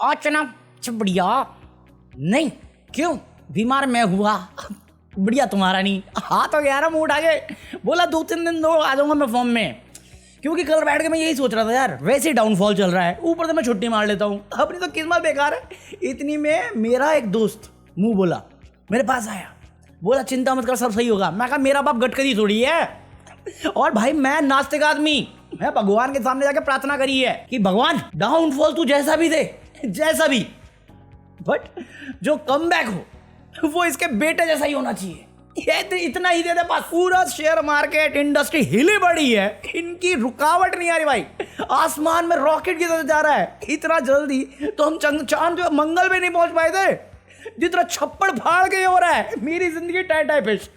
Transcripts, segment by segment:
आज चना बढ़िया नहीं, क्यों बीमार मैं हुआ, बढ़िया तुम्हारा नहीं। हाँ तो 11 मुंह उठा के बोला 2-3 दिन दो, आ जाऊंगा मैं फॉर्म में। क्योंकि कल बैठ के मैं यही सोच रहा था यार, वैसे ही डाउनफॉल चल रहा है, ऊपर से मैं छुट्टी मार लेता हूँ, अपनी तो किस्मत बेकार है। इतनी में मेरा एक दोस्त मुंह बोला, मेरे पास आया, बोला चिंता मत कर सब सही होगा। मैं कहा मेरा बाप गटकरी थोड़ी है, और भाई मैं नास्तिक आदमी, मैं भगवान के सामने जाके प्रार्थना करी है कि भगवान डाउनफॉल तू जैसा भी दे, जैसा भी, बट जो कमबैक हो वो इसके बेटे जैसा ही होना चाहिए। ये इतना ही दे दे पास। पूरा शेयर मार्केट इंडस्ट्री हिली पड़ी है, इनकी रुकावट नहीं आ रही भाई, आसमान में रॉकेट की तरह जा रहा है। इतना जल्दी तो हम चांद पे मंगल पे नहीं पहुंच पाए थे, जितना छप्पड़ फाड़ के हो रहा है। मेरी जिंदगी टाइट फिश,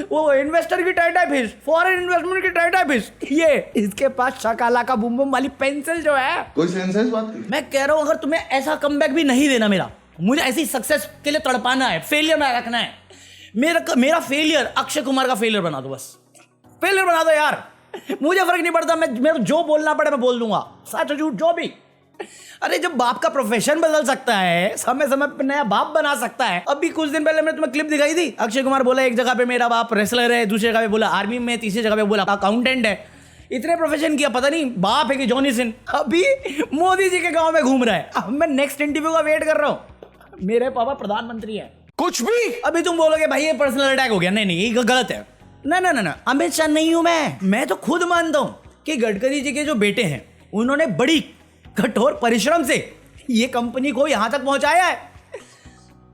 वो इन्वेस्टर की टाइट फिश, फॉरेन इन्वेस्टमेंट की टाइट फिश, ये इसके पास शकाला का बुम बुम वाली पेंसिल जो है। कोई सेंस है इस बात की? मैं कह रहा हूं अगर तुम्हें ऐसा कमबैक भी नहीं देना, मेरा मुझे ऐसी सक्सेस के लिए तड़पाना है, फेलियर में रखना है, मेरा फेलियर अक्षय कुमार का फेलियर बना दो, बस फेलियर बना दो यार, मुझे फर्क नहीं पड़ता, मेरे जो बोलना पड़े मैं बोल दूंगा, सच झूठ जो भी। अरे जब बाप का प्रोफेशन बदल सकता है, समय समय पर नया बाप बना सकता है। अभी कुछ दिन पहले मैंने तुम्हें क्लिप दिखाई थी, अक्षय कुमार बोला एक जगह पे मेरा बाप रेसलर है, दूसरी जगह पे बोला आर्मी में, तीसरी जगह पे बोला अकाउंटेंट है। इतने प्रोफेशन किया, पता नहीं बाप है कि जॉनी सिंह। अभी मोदी जी के गांव में घूम रहा है। अब मैं नेक्स्ट इंटरव्यू का वेट कर रहा हूं, मेरे पापा प्रधानमंत्री है। कुछ भी अभी तुम बोलोगे भाई ये पर्सनल अटैक हो गया, नहीं ये गलत है। ना अमित शाह नहीं हूं मैं तो खुद मानता हूं कि गडकरी जी के जो बेटे हैं उन्होंने बड़ी कठोर परिश्रम से ये कंपनी को यहां तक पहुंचाया है,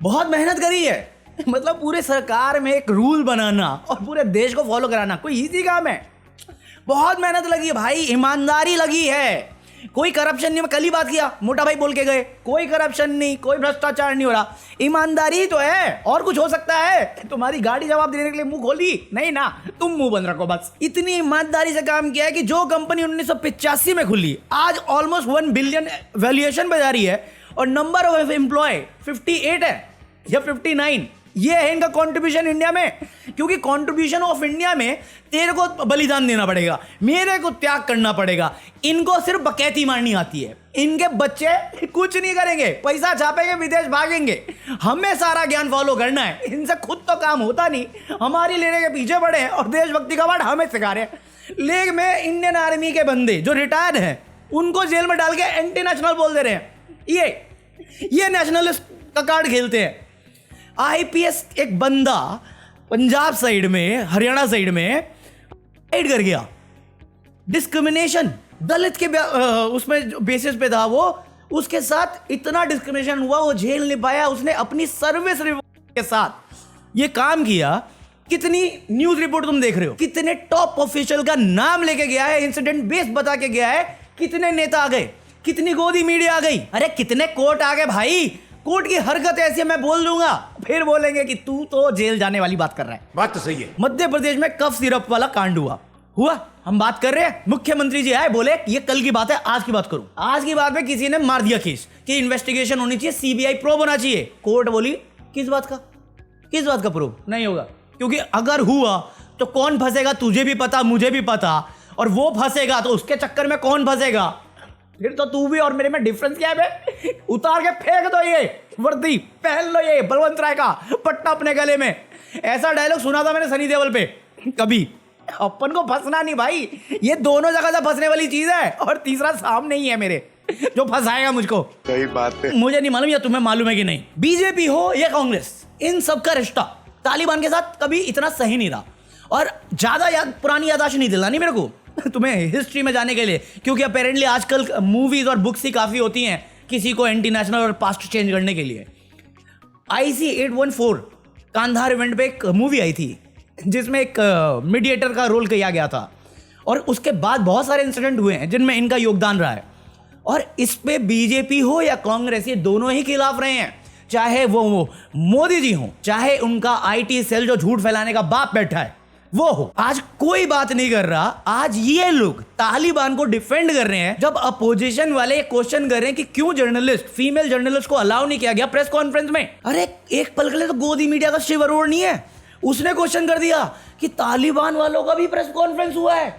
बहुत मेहनत करी है। मतलब पूरे सरकार में एक रूल बनाना और पूरे देश को फॉलो कराना कोई इजी काम है, बहुत मेहनत लगी है भाई, ईमानदारी लगी है, कोई करप्शन नहीं। मैं कल ही बात किया, मोटा भाई बोल के गए कोई करप्शन नहीं, कोई भ्रष्टाचार नहीं हो रहा, ईमानदारी ही तो है। और कुछ हो सकता है? तुम्हारी गाड़ी जवाब देने के लिए मुंह खोली नहीं ना, तुम मुंह बंद रखो बस। इतनी ईमानदारी से काम किया है कि जो कंपनी 1985 में खुली आज ऑलमोस्ट 1 बिलियन वैल्यूएशन पे जा रही है, और नंबर ऑफ एम्प्लॉय 58 है या 59। ये है इनका कंट्रीब्यूशन इंडिया में, क्योंकि कंट्रीब्यूशन ऑफ इंडिया में तेरे को बलिदान देना पड़ेगा, मेरे को त्याग करना पड़ेगा। इनको सिर्फ बकैती मारनी आती है, इनके बच्चे कुछ नहीं करेंगे, पैसा छापेंगे, विदेश भागेंगे, हमें सारा ज्ञान फॉलो करना है। इनसे खुद तो काम होता नहीं, हमारी लेने के पीछे पड़े हैं और देशभक्ति का पाठ हमें सिखा रहे हैं। लेग में इंडियन आर्मी के बंदे जो रिटायर्ड हैं उनको जेल में डाल के एंटी नेशनल बोल दे रहे हैं, ये नेशनलिस्ट का कार्ड खेलते हैं। आईपीएस एक बंदा पंजाब साइड में, हरियाणा साइड में राइड कर गया, डिस्क्रिमिनेशन दलित के उसमें बेसिस पे था वो, उसके साथ इतना डिस्क्रिमिनेशन हुआ वो झेल नहीं पाया, उसने अपनी सर्विस के साथ ये काम किया। कितनी न्यूज रिपोर्ट तुम देख रहे हो, कितने टॉप ऑफिशियल का नाम लेके गया है, इंसिडेंट बेस बता के गया है, कितने नेता आ गए, कितनी गोदी मीडिया आ गई, अरे कितने कोर्ट आ गए भाई। कोर्ट की हरकत ऐसी है, मैं बोल दूंगा फिर बोलेंगे कि तू तो जेल जाने वाली बात कर रहा है। बात तो सही है। मध्य प्रदेश में कफ सिरप वाला कांड हुआ, हम बात कर रहे हैं, मुख्यमंत्री जी आए, बोले ये कल की बात है, आज की बात करूं। आज की बात में किसी ने मार दिया केस कि इन्वेस्टिगेशन होनी चाहिए, सीबीआई प्रोब होना चाहिए। कोर्ट बोली किस बात का प्रोब नहीं होगा, क्योंकि अगर हुआ तो कौन फंसेगा तुझे भी पता, मुझे भी पता, और वो फंसेगा तो उसके चक्कर में कौन फंसेगा, फिर तो तू भी और मेरे में डिफरेंस क्या है? उतार के फेंक दो ये वर्दी, पहन लो ये बलवंत राय का पट्टा अपने गले में। ऐसा डायलॉग सुना था मैंने सनी देओल पे। कभी अपन को फंसना नहीं भाई, ये दोनों जगह से फंसने वाली चीज है, और तीसरा सामने ही है मेरे जो फंसाएगा मुझको। सही बात है। मुझे नहीं मालूम या तुम्हें मालूम है कि नहीं, बीजेपी हो या कांग्रेस, इन सबका रिश्ता तालिबान के साथ कभी इतना सही नहीं रहा। और ज्यादा पुरानी याददाश्त नहीं दिलानी मेरे को तुम्हें हिस्ट्री में जाने के लिए, क्योंकि अपेरेंटली आजकल मूवीज और बुक्स ही काफी होती हैं किसी को एंटी नेशनल और पास्ट चेंज करने के लिए। IC 814 कांधार इवेंट पे एक मूवी आई थी जिसमें एक मीडिएटर का रोल किया गया था, और उसके बाद बहुत सारे इंसिडेंट हुए हैं जिनमें इनका योगदान रहा है। और इस पे बीजेपी हो या कांग्रेस, ये दोनों ही खिलाफ रहे हैं, चाहे वो मोदी जी हो, चाहे उनका IT सेल जो झूठ फैलाने का बाप बैठा है वो हो। आज कोई बात नहीं कर रहा, आज ये लोग तालिबान को डिफेंड कर रहे हैं, जब अपोजिशन वाले क्वेश्चन कर रहे हैं कि क्यों जर्नलिस्ट, फीमेल जर्नलिस्ट को अलाउ नहीं किया गया प्रेस कॉन्फ्रेंस में। अरे एक पल के लिए तो गोदी मीडिया का शिव अरोड़ नहीं है, उसने क्वेश्चन कर दिया कि तालिबान वालों का भी प्रेस कॉन्फ्रेंस हुआ है।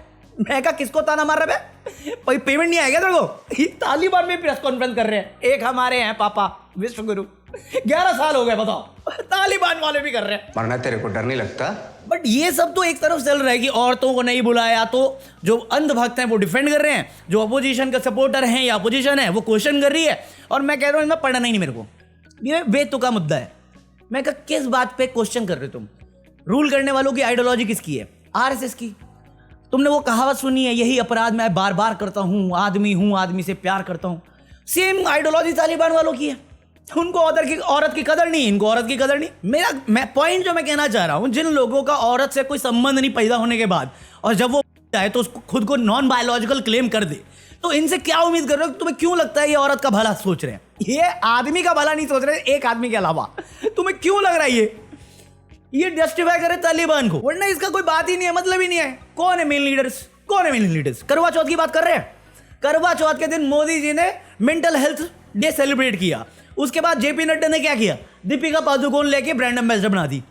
मैं कहा किसको ताना मार रहा है? पेमेंट नहीं आएगा तेरे को? ये तालिबान में प्रेस कॉन्फ्रेंस कर रहे हैं। एक हमारे हैं पापा विश्वगुरु, 11 साल हो गए, बताओ तालिबान वाले भी कर रहे हैं। मरना तेरे को डर नहीं लगता? बट ये सब तो एक तरफ चल रहा है कि औरतों को नहीं बुलाया, तो जो अंधभक्त हैं वो डिफेंड कर रहे हैं, जो अपोजिशन का सपोर्टर हैं या अपोजिशन है वो क्वेश्चन कर रही है, और मैं कह रहा हूँ इनमें पढ़ना ही नहीं मेरे को। ये बेतुका मुद्दा है। मैं कहा किस बात पे क्वेश्चन कर रहे हो तुम? रूल करने वालों की आइडियोलॉजी किसकी है? आरएसएस की। तुमने वो कहावत सुनी है, यही अपराध मैं बार बार करता हूँ, आदमी से प्यार करता हूँ। सेम आइडियोलॉजी तालिबान वालों की है। उनको औरत की कदर नहीं, इनको औरत की कदर नहीं। मैं पॉइंट जो मैं कहना चाह रहा हूं, जिन लोगों का औरत से कोई संबंध नहीं पैदा होने के बाद, और जब वो जाए तो उसको खुद को नॉन बायोलॉजिकल क्लेम कर दे, तो इनसे क्या उम्मीद कर रहे हो? तुम्हें क्यों लगता है ये औरत का भला सोच रहे हैं? ये आदमी का भला नहीं सोच रहे, एक आदमी के अलावा। तुम्हें क्यों लग रहा है ये जस्टिफाई करे तालिबान को? वरना इसका कोई बात ही नहीं है, मतलब ही नहीं है। कौन है मेन लीडर्स? करवा चौथ की बात कर रहे हैं। करवा चौथ के दिन मोदी जी ने मेंटल हेल्थ डे सेलिब्रेट किया। उसके बाद जेपी नड्डा ने क्या किया? दीपिका पादुकोण लेके ब्रांड एम्बेसडर बना दी।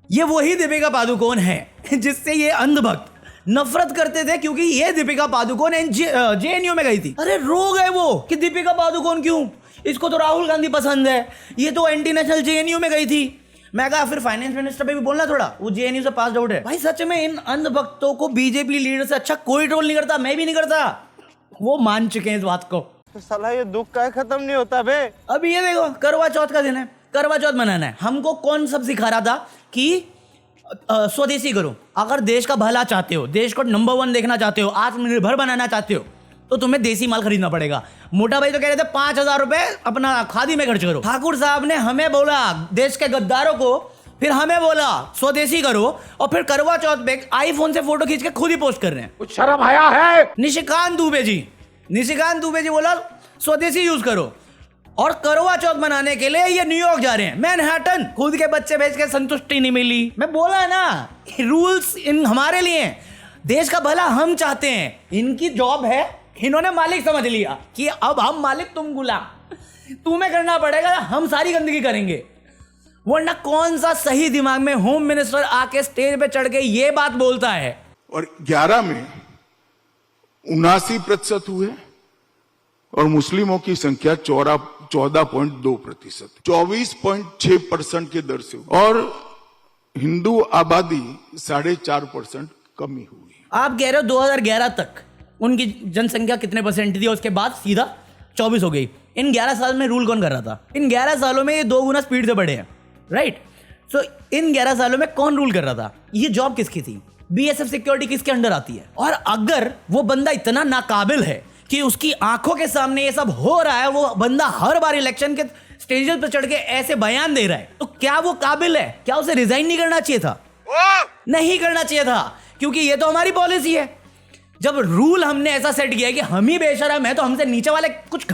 ये वही दीपिका पादुकोण है जिससे ये अंधभक्त नफरत करते थे, क्योंकि ये दीपिका पादुकोण जेएनयू में गई थी। अरे रो गए वो कि दीपिका पादुकोण क्यों? इसको तो राहुल गांधी पसंद है, ये तो एंटी नेशनल जेएनयू में गई थी। मैं कहा फिर फाइनेंस मिनिस्टर पे भी बोलना थोड़ा, वो जेएनयू से पास आउट है। भाई सच में इन अंधभक्तों को बीजेपी लीडर से अच्छा कोई ट्रोल नहीं करता, मैं भी नहीं करता। वो मान चुके हैं इस बात को। तो साला ये दुख का खत्म नहीं होता बे। अब ये देखो, करवा चौथ का दिन है, करवा चौथ मनाना है। हमको कौन सब सिखा रहा था कि स्वदेशी करो। अगर देश का भला चाहते हो, देश को नंबर 1 देखना चाहते हो, आत्मनिर्भर बनाना चाहते हो, तो तुम्हें देसी माल खरीदना पड़ेगा। मोटा भाई तो कह रहे थे 5,000 रुपए अपना खादी में खर्च करो। ठाकुर साहब ने हमें बोला देश के गद्दारों को, फिर हमें बोला स्वदेशी करो, और फिर करवा चौथ पे आईफोन से फोटो खींच के खुद ही पोस्ट कर रहे हैं। कुछ शर्म आया है? निशिकांत दुबे जी बोला स्वदेशी यूज करो, और करवा चौथ मनाने के लिए ये न्यूयॉर्क जा रहे हैं, मैनहट्टन। खुद के बच्चे भेज के संतुष्टि नहीं मिली। मैं बोला ना, रूल्स इन हमारे लिए, देश का भला हम चाहते हैं, इनकी जॉब है, इन्होंने मालिक समझ लिया कि अब हम मालिक तुम गुलाम, तुम्हें करना पड़ेगा, हम सारी गंदगी करेंगे। वरना कौन सा सही दिमाग में होम मिनिस्टर आके स्टेज पे चढ़ के ये बात बोलता है? और 11 में 79% हुए, और मुस्लिमों की संख्या 14.2%, 24.6% के दर से, और हिंदू आबादी 4.5% कमी हुई। आप कह रहे हो 2011 तक उनकी जनसंख्या कितने परसेंट थी, और उसके बाद सीधा 24 हो गई। इन 11 साल में रूल कौन कर रहा था? इन 11 सालों में ये 2 गुना स्पीड से बढ़े हैं, राइट? सो इन 11 सालों में कौन रूल कर रहा था? ये जॉब किसकी थी? बीएसएफ सिक्योरिटी किसके अंडर आती है? और अगर वो बंदा इतना नाकाबिल है कि उसकी आंखों के सामने ये सब हो रहा है, वो बंदा हर बार इलेक्शन के स्टेजेस पर चढ़ के ऐसे बयान दे रहा है, तो क्या वो काबिल है? क्या उसे रिजाइन नहीं करना चाहिए था? नहीं करना चाहिए था, क्योंकि ये तो हमारी पॉलिसी है। जब रूल हमने ऐसा सेट किया है कि हम ही बेशरम है, तो हमसे नीचे वाले कुछ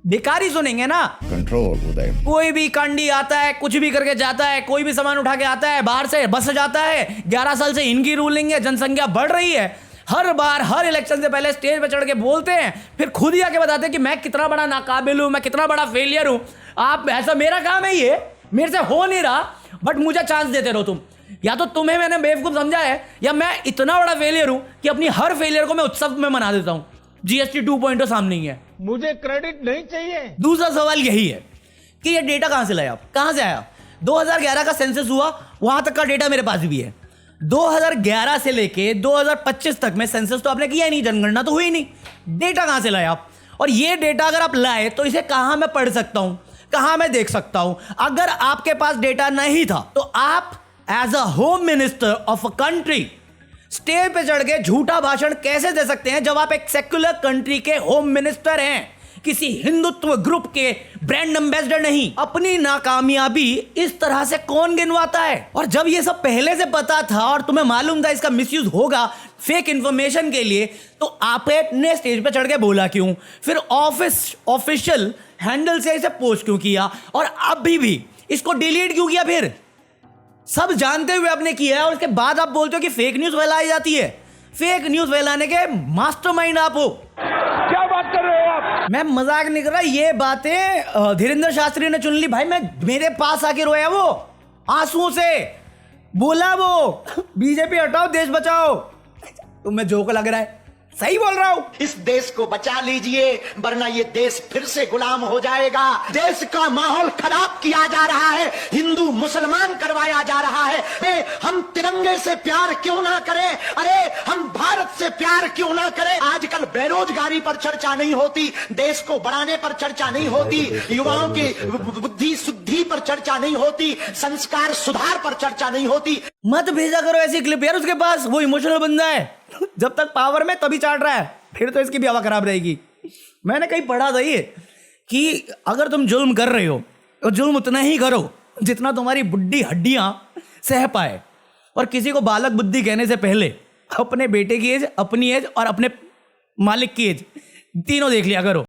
बेकार ही सुनेंगे ना। कंट्रोल उदय। कोई भी कांडी आता है, कुछ भी करके जाता है, कोई भी सामान उठा के आता है, बाहर से बस जाता है। 11 साल से इनकी रूलिंग है, जनसंख्या बढ़ रही है, हर बार हर इलेक्शन से पहले स्टेज पे चढ़ के बोलते हैं, फिर खुद ही आके बताते हैं कि मैं कितना बड़ा नाकाबिल हूं, मैं कितना बड़ा फेलियर हूं। आप ऐसा, मेरा काम है ये, मेरे से हो नहीं रहा, बट मुझे चांस देते रहो तुम। या तो तुम्हें मैंने बेवकूफ समझा है, या मैं इतना बड़ा फेलियर हूं कि अपनी हर फेलियर को मैं उत्सव में मना देता हूं। जीएसटी 2.0 सामने ही है, मुझे क्रेडिट नहीं चाहिए। दूसरा सवाल यही है कि ये डेटा कहां से लाया आप? कहां से आया? 2011 का सेंसस हुआ, वहां तक का डेटा मेरे पास भी है। 2011 से लेके 2025 तक में सेंसस तो आपने किया ही नहीं, जनगणना तो हुई नहीं। डेटा कहां से लाए आप? और ये डेटा अगर आप लाए तो इसे कहां मैं पढ़ सकता हूं, कहां मैं देख सकता हूं? अगर आपके पास डेटा नहीं था तो आप as a home minister of a country stage पे चढ़ के झूठा भाषण कैसे दे सकते हैं, जब आप एक सेक्युलर कंट्री के होम मिनिस्टर हैं, किसी हिंदुत्व ग्रुप के ब्रांड एम्बेसडर नहीं? अपनी नाकामयाबी इस तरह से कौन गिनवाता है? और जब ये सब पहले से पता था और तुम्हें मालूम था इसका मिसयूज होगा फेक इंफॉर्मेशन के लिए, तो आपने स्टेज पे चढ़ के बोला क्यों? फिर ऑफिशियल हैंडल से इसे पोस्ट क्यों किया? और अभी भी इसको डिलीट क्यों किया? फिर सब जानते हुए आपने किया है, और उसके बाद आप बोलते हो कि फेक न्यूज फैलाई जाती है। फेक न्यूज फैलाने के मास्टरमाइंड आप हो। क्या बात कर रहे हो आप? मैं मजाक नहीं कर रहा, ये बातें धीरेन्द्र शास्त्री ने चुन ली भाई। मेरे पास आके रोया वो, आंसुओं से बोला वो बीजेपी हटाओ देश बचाओ। तुम्हें जोक लग रहा है, सही बोल रहा हूँ। इस देश को बचा लीजिए वरना ये देश फिर से गुलाम हो जाएगा। देश का माहौल खराब किया जा रहा है, हिंदू मुसलमान करवाया जा रहा है। अरे हम तिरंगे से प्यार क्यों ना करें, अरे हम भारत से प्यार क्यों ना करें। आजकल बेरोजगारी पर चर्चा नहीं होती, देश को बढ़ाने पर चर्चा नहीं होती, युवाओं की बुद्धि शुद्धि पर चर्चा नहीं होती, संस्कार सुधार पर चर्चा नहीं होती। मत भेजा करो ऐसी क्लिप यार उसके पास, वो इमोशनल बंदा है, जब तक पावर में तभी चाट रहा है, फिर तो इसकी भी हवा खराब रहेगी। मैंने कहीं पढ़ा था ये कि अगर तुम जुल्म कर रहे हो तो जुल्म उतना ही करो जितना तुम्हारी बुड्ढी हड्डियां सह पाए, और किसी को बालक बुद्धि कहने से पहले अपने बेटे की एज, अपनी एज और अपने मालिक की एज तीनों देख लिया करो।